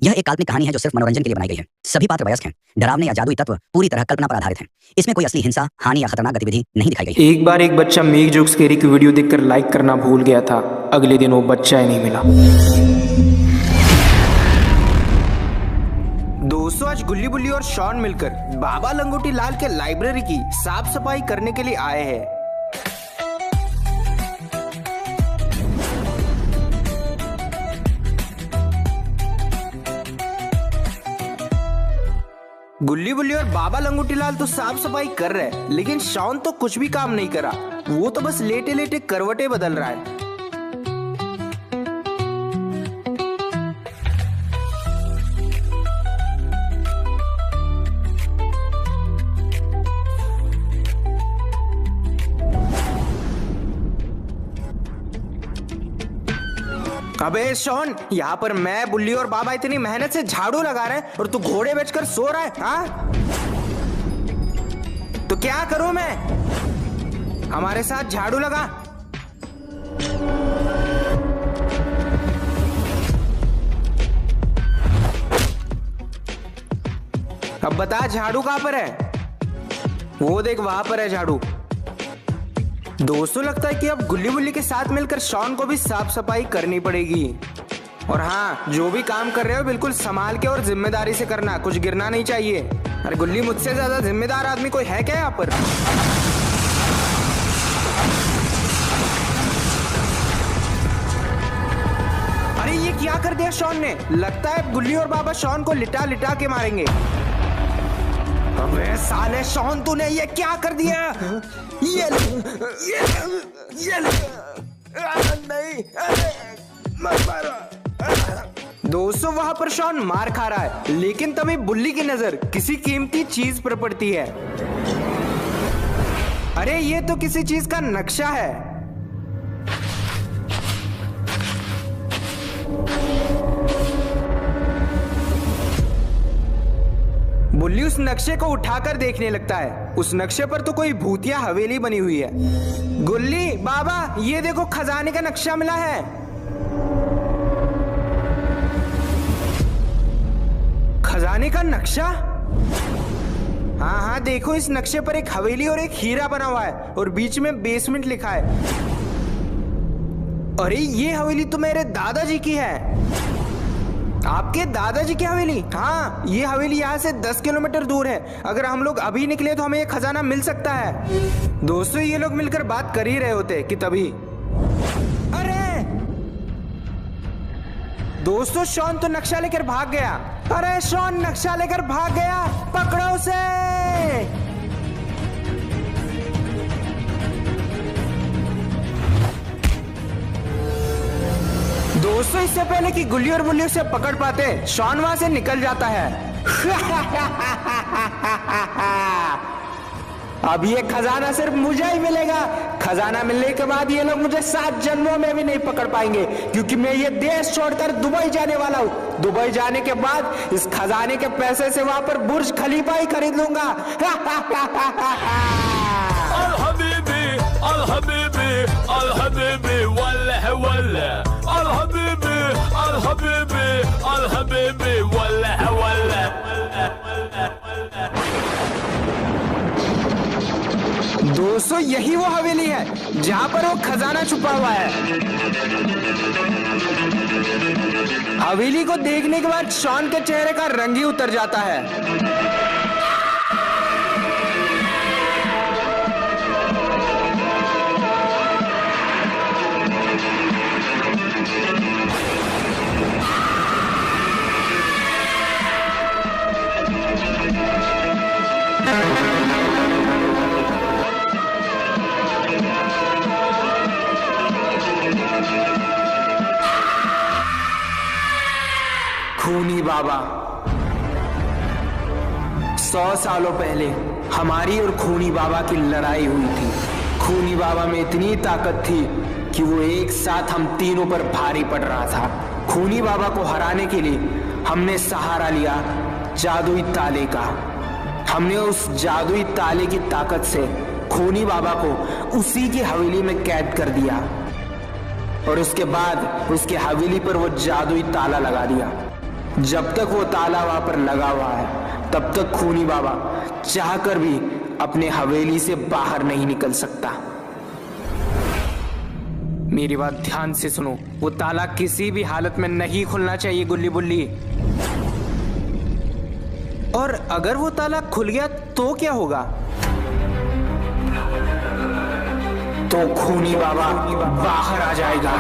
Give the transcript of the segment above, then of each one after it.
यह एक काल्पनिक कहानी है जो सिर्फ मनोरंजन के लिए बनाई गई है। सभी पात्र वयस्क हैं। डरावने या जादुई तत्व पूरी तरह कल्पना पर आधारित हैं। इसमें कोई असली हिंसा, हानि या खतरनाक गतिविधि नहीं दिखाई गई है। एक बार एक बच्चा मेक जोक्स केरी की वीडियो देखकर लाइक करना भूल गया था। अगले दिन वो बच्चा ही नहीं मिला। दोस्तों, आज गुल्ली बुल्ली और शॉन मिलकर बाबा लंगोटी लाल के लाइब्रेरी की साफ सफाई करने के लिए आए हैं। गुल्ली बुल्ली और बाबा लंगोटी लाल तो साफ सफाई कर रहे हैं, लेकिन शॉन तो कुछ भी काम नहीं करा। वो तो बस लेटे लेटे करवटें बदल रहा है। अबे शॉन, यहाँ पर मैं, बुल्ली और बाबा इतनी मेहनत से झाड़ू लगा रहे हैं और तू घोड़े बेचकर सो रहा है, हाँ? तो क्या करूं मैं? हमारे साथ झाड़ू लगा। अब बता, झाड़ू कहां पर है? वो देख, वहां पर है झाड़ू। दोस्तों, लगता है कि अब गुल्ली बुल्ली के साथ मिलकर शॉन को भी साफ सफाई करनी पड़ेगी। और हाँ, जो भी काम कर रहे हो बिल्कुल संभाल के और जिम्मेदारी से करना, कुछ गिरना नहीं चाहिए। अरे गुल्ली, मुझसे ज्यादा जिम्मेदार आदमी कोई है क्या यहाँ पर? अरे ये क्या कर दिया शॉन ने? लगता है गुल्ली और बाबा शॉन को लिटा लिटा के मारेंगे। अबे साले शॉन, तूने ये क्या कर दिया? ये नहीं, मत मारो। दोस्तों, वहां पर शॉन मार खा रहा है, लेकिन तभी बुल्ली की नजर किसी कीमती चीज पर पड़ती है। अरे ये तो किसी चीज का नक्शा है। बुल्ली उस नक्शे को उठाकर देखने लगता है। उस नक्शे पर तो कोई भूतिया हवेली बनी हुई है। गुल्ली, बाबा, ये देखो, खजाने का नक्शा मिला है। खजाने का नक्शा? हाँ हाँ, देखो, इस नक्शे पर एक हवेली और एक हीरा बना हुआ है और बीच में बेसमेंट लिखा है। अरे ये हवेली तो मेरे दादाजी की है। आपके दादाजी की हवेली? हाँ, ये हवेली यहाँ से 10 किलोमीटर दूर है। अगर हम लोग अभी निकले तो हमें ये खजाना मिल सकता है। दोस्तों, ये लोग मिलकर बात कर ही रहे होते कि तभी अरे दोस्तों, शॉन तो नक्शा लेकर भाग गया। अरे शॉन नक्शा लेकर भाग गया, पकड़ो उसे। दोस्तों, इससे पहले कि गुल्ली और बुल्ली उसे पकड़ पाते, शॉन वहां से निकल जाता है। अब ये खजाना सिर्फ मुझे ही मिलेगा। खजाना मिलने के बाद ये लोग मुझे 7 जन्मों में भी नहीं पकड़ पाएंगे, क्योंकि मैं ये देश छोड़कर दुबई जाने वाला हूँ। दुबई जाने के बाद इस खजाने के पैसे से वहां पर बुर्ज खलीफा ही खरीद लूंगा। अल हबीबी, अल हबीबी, अल हबीबी, वल्लाह वल्लाह, अल हबीबी, अल हबीबी, अल हबीबी, वल्लाह वल्लाह। दोस्तों, यही वो हवेली है जहां पर वो खजाना छुपा हुआ है। हवेली को देखने के बाद शॉन के चेहरे का रंग ही उतर जाता है। खूनी बाबा। 100 सालों पहले हमारी और खूनी बाबा की लड़ाई हुई थी। खूनी बाबा में इतनी ताकत थी कि वो एक साथ हम तीनों पर भारी पड़ रहा था। खूनी बाबा को हराने के लिए हमने सहारा लिया जादुई ताले का। हमने उस जादुई ताले की ताकत से खूनी बाबा को उसी की हवेली में कैद कर दिया और उसके बाद उसके हवेली पर वो जादुई ताला लगा दिया। जब तक वो ताला वहां पर लगा हुआ है तब तक खूनी बाबा चाहकर भी अपने हवेली से बाहर नहीं निकल सकता। मेरी बात ध्यान से सुनो, वो ताला किसी भी हालत में नहीं खुलना चाहिए गुल्ली बुल्ली। और अगर वो ताला खुल गया तो क्या होगा? तो खूनी बाबा बाहर आ जाएगा।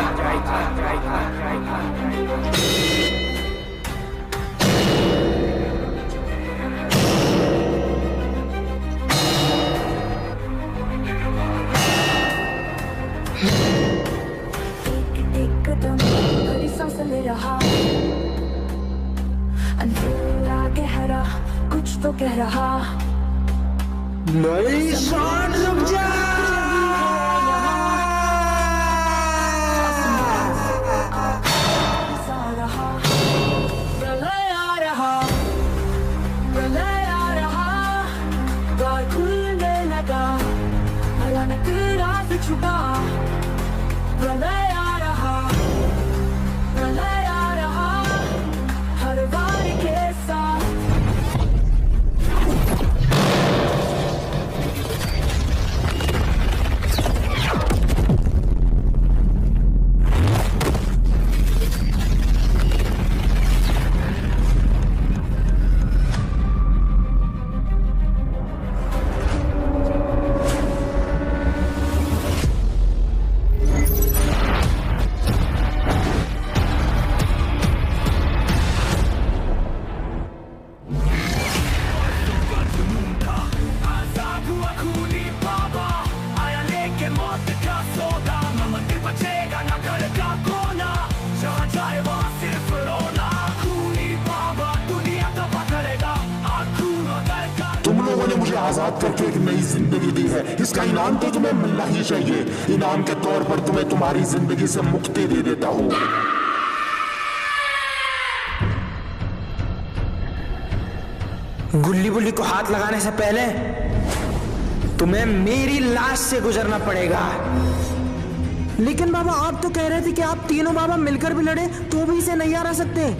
ले रहा अंधेरा गहरा कुछ तो कह रहा नहीं शान रुक जा। प्रलय आ रहा द्वार खुलने लगा भयानक रात छुपा। प्रलय आ रहा हर बार के साथ। आजाद करके एक नई जिंदगी दी है, इसका इनाम तो तुम्हें मिलना ही चाहिए। इनाम के तौर पर तुम्हें तुम्हारी जिंदगी से मुक्ति दे देता हूँ। गुल्ली बुल्ली को हाथ लगाने से पहले तुम्हें मेरी लाश से गुजरना पड़ेगा। लेकिन बाबा आप तो कह रहे थे कि आप तीनों बाबा मिलकर भी लड़े तो भी इसे नहीं हरा सकते।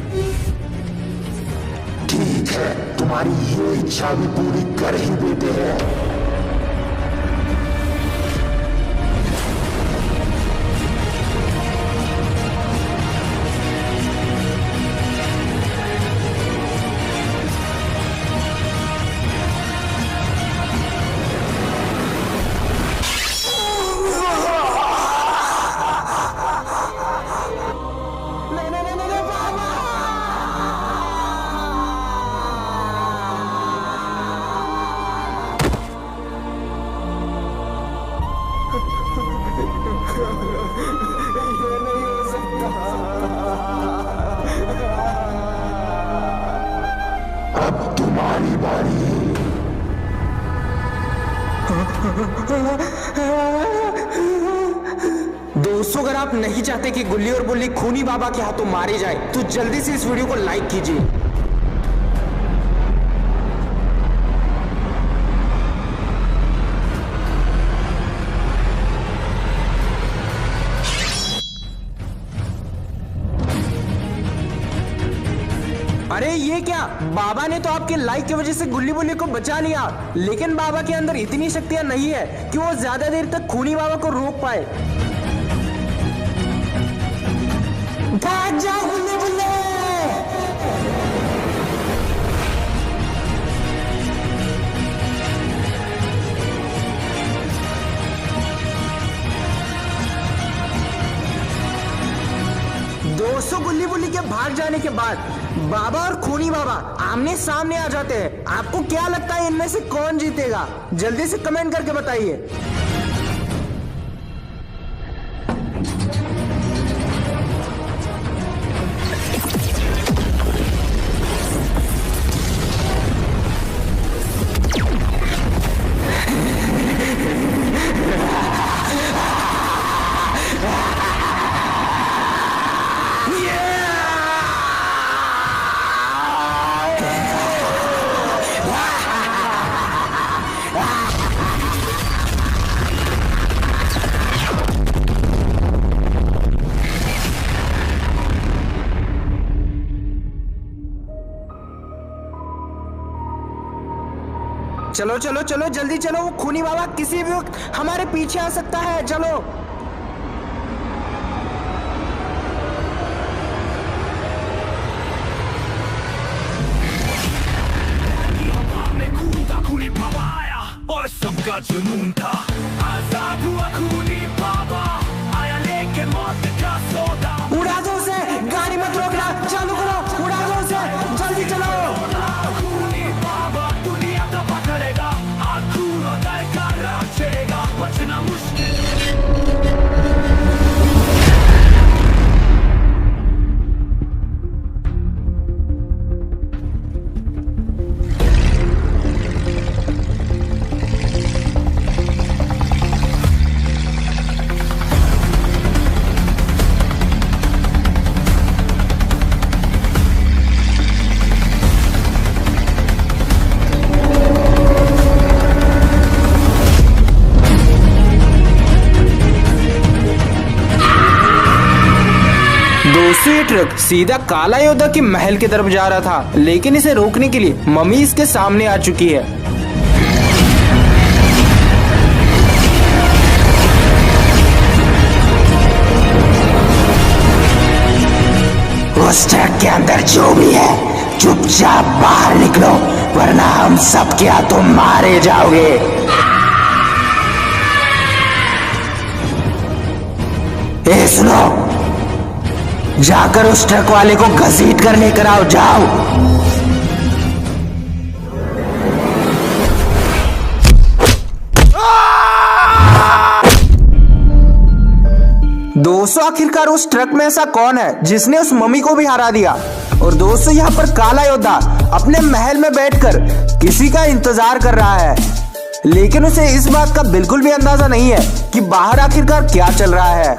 ठीक है, तुम्हारी ये इच्छा भी पूरी कर ही देते हैं। अब तुम्हारी बारी। दोस्तों अगर आप नहीं चाहते कि गुल्ली और बुल्ली खूनी बाबा के हाथों मारे जाए तो जल्दी से इस वीडियो को लाइक कीजिए। अरे ये क्या, बाबा ने तो आपके लाइक की वजह से गुल्ली बुल्ली को बचा लिया, लेकिन बाबा के अंदर इतनी शक्तियां नहीं है कि वो ज्यादा देर तक खूनी बाबा को रोक पाए। भाग जाओ गुल्ली बुल्ली। दोस्तों गुल्ली बुल्ली के भाग जाने के बाद बाबा और खूनी बाबा आमने सामने आ जाते हैं। आपको क्या लगता है इनमें से कौन जीतेगा? जल्दी से कमेंट करके बताइए। चलो चलो चलो जल्दी चलो, वो खूनी बाबा किसी भी वक्त हमारे पीछे आ सकता है। चलो और सबका जुनून था, आजाद हुआ खूनी बाबा, आया लेके मौत का सौदा। उड़ा दो उसे, गाड़ी मत रोकना, चालू करो, उड़ा दो उसे, जल्दी चलो। खूनी बाबा दुनिया का पकड़ेगा, खून और दर्द का राज चलेगा, बचना मुश्किल। दूसरी ट्रक सीधा काला योद्धा के महल की तरफ जा रहा था, लेकिन इसे रोकने के लिए मम्मी इसके सामने आ चुकी है। उस ट्रक के अंदर जो भी है चुपचाप बाहर निकलो, वरना हम सबके हाथों मारे जाओगे। ए सुनो, जाकर उस ट्रक वाले को घसीट कर लेकर आओ, जाओ। दोस्तों आखिरकार उस ट्रक में ऐसा कौन है जिसने उस मम्मी को भी हरा दिया? और दोस्तों यहाँ पर काला योद्धा अपने महल में बैठकर किसी का इंतजार कर रहा है, लेकिन उसे इस बात का बिल्कुल भी अंदाजा नहीं है कि बाहर आखिरकार क्या चल रहा है।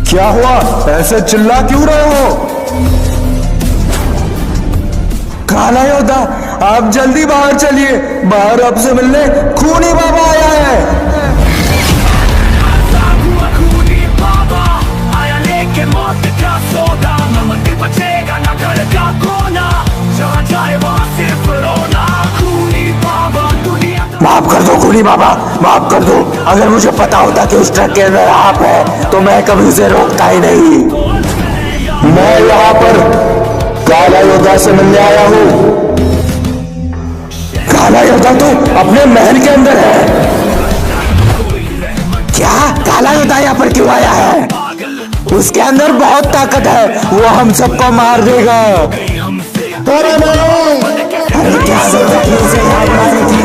क्या हुआ? ऐसे चिल्ला क्यों रहे हो? काला योद्धा, आप जल्दी बाहर चलिए, बाहर आपसे मिलने खूनी बाबा आया है। मौत का सौदा, नमक बचेगा ना घर का कोना, जहाँ जाए वहाँ सिर्फ रोना। खूनी बाबा दुनिया। माफ कर दो खूनी बाबा, माफ कर दो। अगर मुझे पता होता कि उस ट्रक के अंदर आप है तो मैं कभी उसे रोकता ही नहीं। मैं यहाँ पर काला योद्धा से मिलने आया हूँ। काला योद्धा तो अपने महल के अंदर है। क्या काला योद्धा यहाँ पर क्यों आया है? उसके अंदर बहुत ताकत है, वो हम सबको मार देगा। अरे क्या जरूरत थी उसे यहाँ बुलाने की?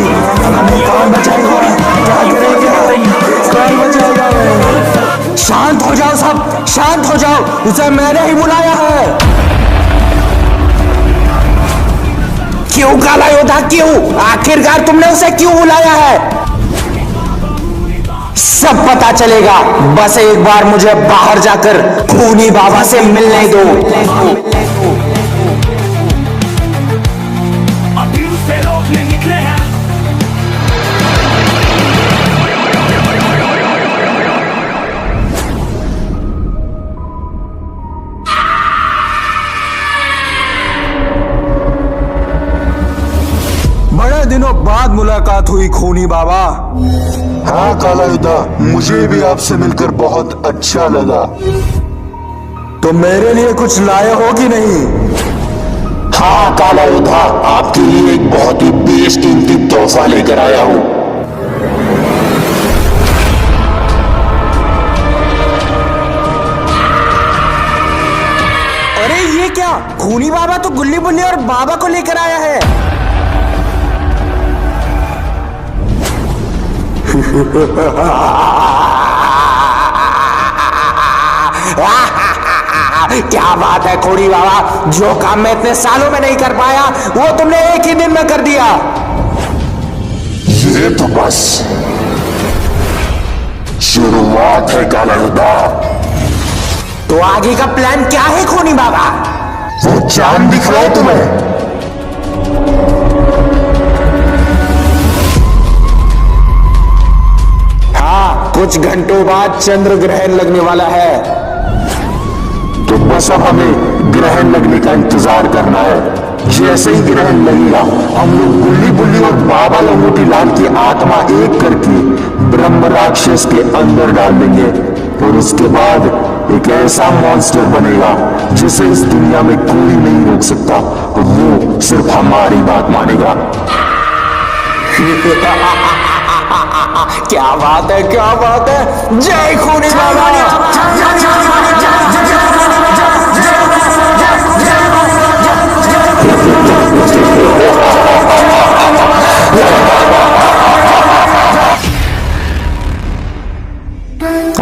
हमें कौन बचाएगा? क्या करेंगे? कौन बचाएगा? शांत हो जाओ सब, शांत हो जाओ, उसे मैंने ही बुलाया है। क्यों काला योद्धा, क्यों? आखिरकार तुमने उसे क्यों बुलाया है? सब पता चलेगा, बस एक बार मुझे बाहर जाकर खूनी बाबा से मिलने दो। अभी उसे रोकने निकले हैं। बड़े दिनों बाद मुलाकात हुई खूनी बाबा। हाँ काला योद्धा, मुझे भी आपसे मिलकर बहुत अच्छा लगा। तो मेरे लिए कुछ लाए हो कि नहीं? हाँ काला योद्धा, आपके लिए एक बहुत ही बेशकीमती तोहफा लेकर आया हूँ। अरे ये क्या? खूनी बाबा तो गुल्ली बुल्ली और बाबा को लेकर आया है। क्या बात है खूनी बाबा, जो काम मैं इतने सालों में नहीं कर पाया वो तुमने एक ही दिन में कर दिया। ये तो बस शुरुआत है काला योद्धा। तो आगे का प्लान क्या है खूनी बाबा? वो चांद दिख रहा है तुम्हें? हाँ कुछ घंटों बाद चंद्र ग्रहण लगने वाला है। तो बस अब हमें ग्रहण लगने का इंतजार करना है। जैसे ही ग्रहण लगेगा हम लोग गुल्ली बुल्ली और बाबा लंगोटी लाल की आत्मा एक करके ब्रह्म राक्षस के अंदर डाल देंगे और उसके बाद एक ऐसा मॉन्स्टर बनेगा जिसे इस दुनिया में कोई नहीं रोक सकता और वो सिर्फ हमारी बात मानेगा। क्या बात है, क्या बात है। जय खूनी बाबा।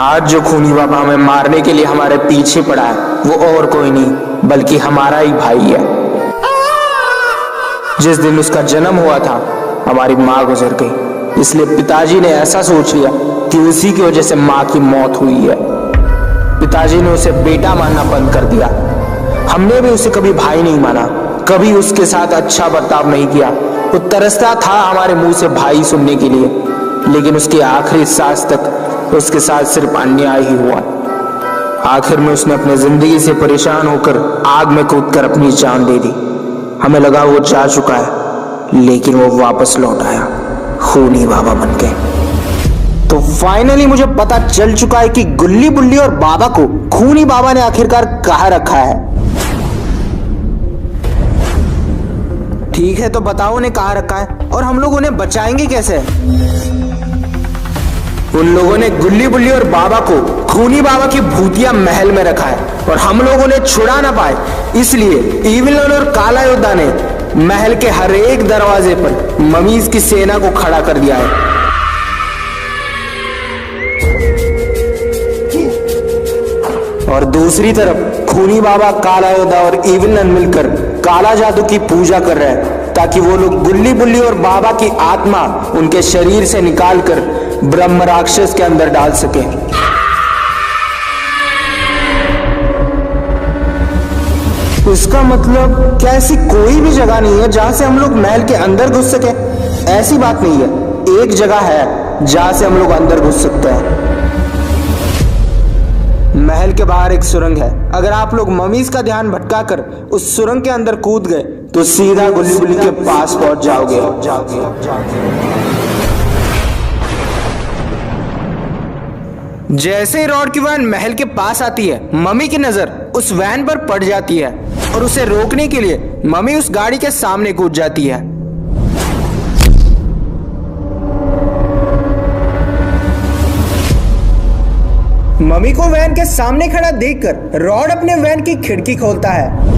आज जो खूनी बाबा हमें मारने के लिए हमारे पीछे पड़ा है वो और कोई नहीं बल्कि हमारा ही भाई है। जिस दिन उसका जन्म हुआ था हमारी माँ गुजर गई, इसलिए पिताजी ने ऐसा सोच लिया कि उसी की वजह से माँ की मौत हुई है। पिताजी ने उसे बेटा मानना बंद कर दिया। हमने भी उसे कभी भाई नहीं माना, कभी उसके साथ अच्छा बर्ताव नहीं किया। वो तरसता था हमारे मुंह से भाई सुनने के लिए, लेकिन उसकी आखिरी सांस तक उसके साथ सिर्फ अन्याय ही हुआ। आखिर में उसने अपनी जिंदगी से परेशान होकर आग में कूदकर अपनी जान दे दी। हमें लगा वो जा चुका है, लेकिन वो वापस लौट आया खूनी बाबा बनके। तो फाइनली मुझे पता चल चुका है कि गुल्ली बुल्ली और बाबा को खूनी बाबा ने आखिरकार कहाँ रखा है। ठीक है, तो बताओ उन्हें कहाँ रखा है और हम लोग उन्हें बचाएंगे कैसे। उन लोगों ने गुल्ली बुल्ली और बाबा को खूनी बाबा की भूतिया महल में रखा है और हम लोग उन्हें छुड़ा ना पाए, इसलिए इविलन और काला योद्धा ने महल के हर एक दरवाजे पर ममीज की सेना को खड़ा कर दिया है। और दूसरी तरफ खूनी बाबा, काला योद्धा और इविलन मिलकर काला जादू की पूजा कर रहे हैं ताकि वो लोग गुल्ली बुल्ली और बाबा की आत्मा उनके शरीर से निकालकर ब्रह्म राक्षस के अंदर डाल सके। इसका मतलब क्या ऐसी कोई भी जगह नहीं है जहां से हम लोग महल के अंदर घुस सके? ऐसी बात नहीं है, एक जगह है जहां से हम लोग अंदर घुस सकते हैं। महल के बाहर एक सुरंग है। अगर आप लोग ममीज का ध्यान भटकाकर उस सुरंग के अंदर कूद गए तो सीधा गुल्ली बुल्ली के पास पहुंच जाओगे। जैसे ही रॉड की वैन महल के पास आती है, मम्मी की नजर उस वैन पर पड़ जाती है और उसे रोकने के लिए मम्मी उस गाड़ी के सामने कूद जाती है। मम्मी को वैन के सामने खड़ा देखकर रॉड अपने वैन की खिड़की खोलता है।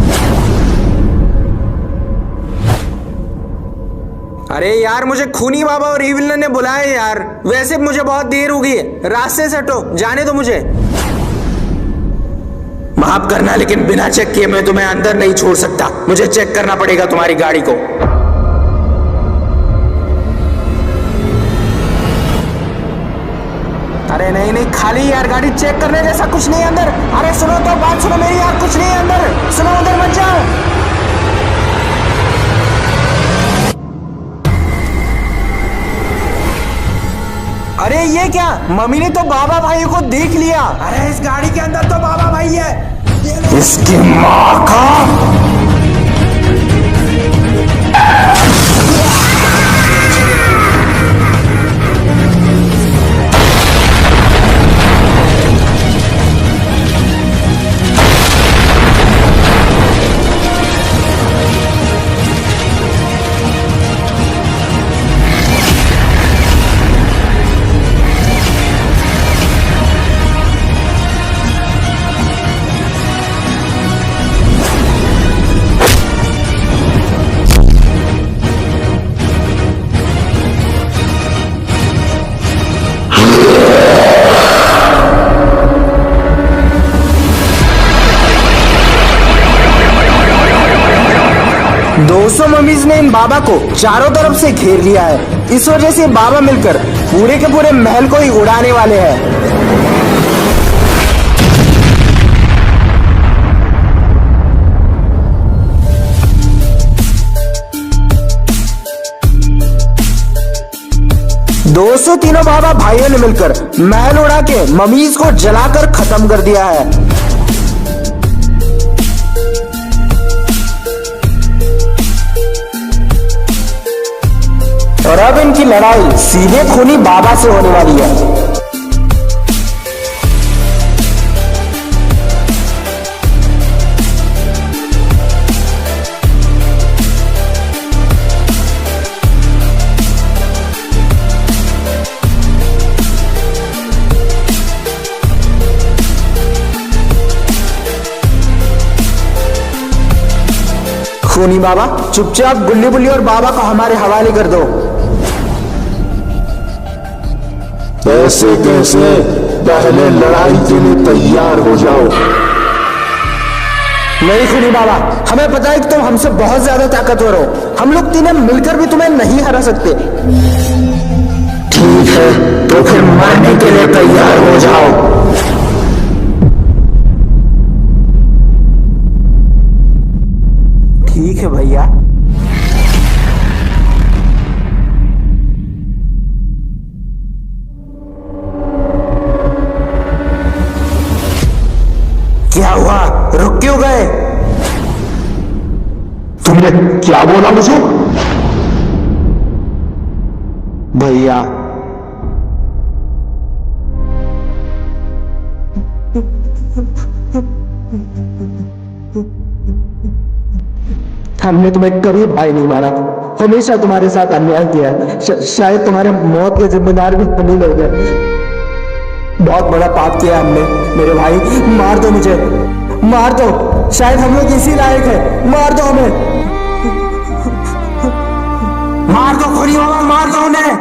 अरे यार, मुझे खूनी बाबा और इविलन ने बुलाया यार। वैसे मुझे बहुत देर हो गई है, रास्ते से हटो, जाने दो मुझे। माफ करना, लेकिन बिना चेक किए मैं तुम्हें अंदर नहीं छोड़ सकता। मुझे चेक करना पड़ेगा तुम्हारी गाड़ी को। अरे नहीं नहीं, खाली यार, गाड़ी चेक करने जैसा कुछ नहीं है अंदर। अरे सुनो तो, बात सुनो मेरी यार, कुछ नहीं है अंदर। सुनो, अंदर मत जाओ। अरे ये क्या, मम्मी ने तो बाबा भाई को देख लिया। अरे इस गाड़ी के अंदर तो बाबा भाई है। इसकी माँ का ममीज ने इन बाबा को चारों तरफ से घेर लिया है। इस वजह से बाबा मिलकर पूरे के पूरे महल को ही उड़ाने वाले हैं। दोस्तों तीनों बाबा भाइयों ने मिलकर महल उड़ा के ममीज को जलाकर खत्म कर दिया है। और अब इनकी लड़ाई सीधे खूनी बाबा से होने वाली है। खूनी बाबा चुपचाप गुल्ली बुल्ली और बाबा को हमारे हवाले कर दो। ऐसे कैसे, पहले लड़ाई के लिए तैयार हो जाओ। नहीं खूनी बाबा, हमें पता है कि तुम हमसे बहुत ज्यादा ताकतवर हो। हम लोग तीनों मिलकर भी तुम्हें नहीं हरा सकते। ठीक है, तो फिर मरने के लिए तैयार हो जाओ। ठीक है भैया। क्या हुआ, रुक क्यों गए? तुमने क्या बोला मुझे? भैया हमने तुम्हें कभी भाई नहीं माना, हमेशा तुम्हारे साथ अन्याय किया है। शायद तुम्हारे मौत के जिम्मेदार भी हम ही लोग हैं। बहुत बड़ा पाप किया हमने। मेरे भाई मार दो मुझे, मार दो। शायद हम लोग इसी लायक है। मार दो हमें, मार दो खूनी बाबा, मार दो उन्हें।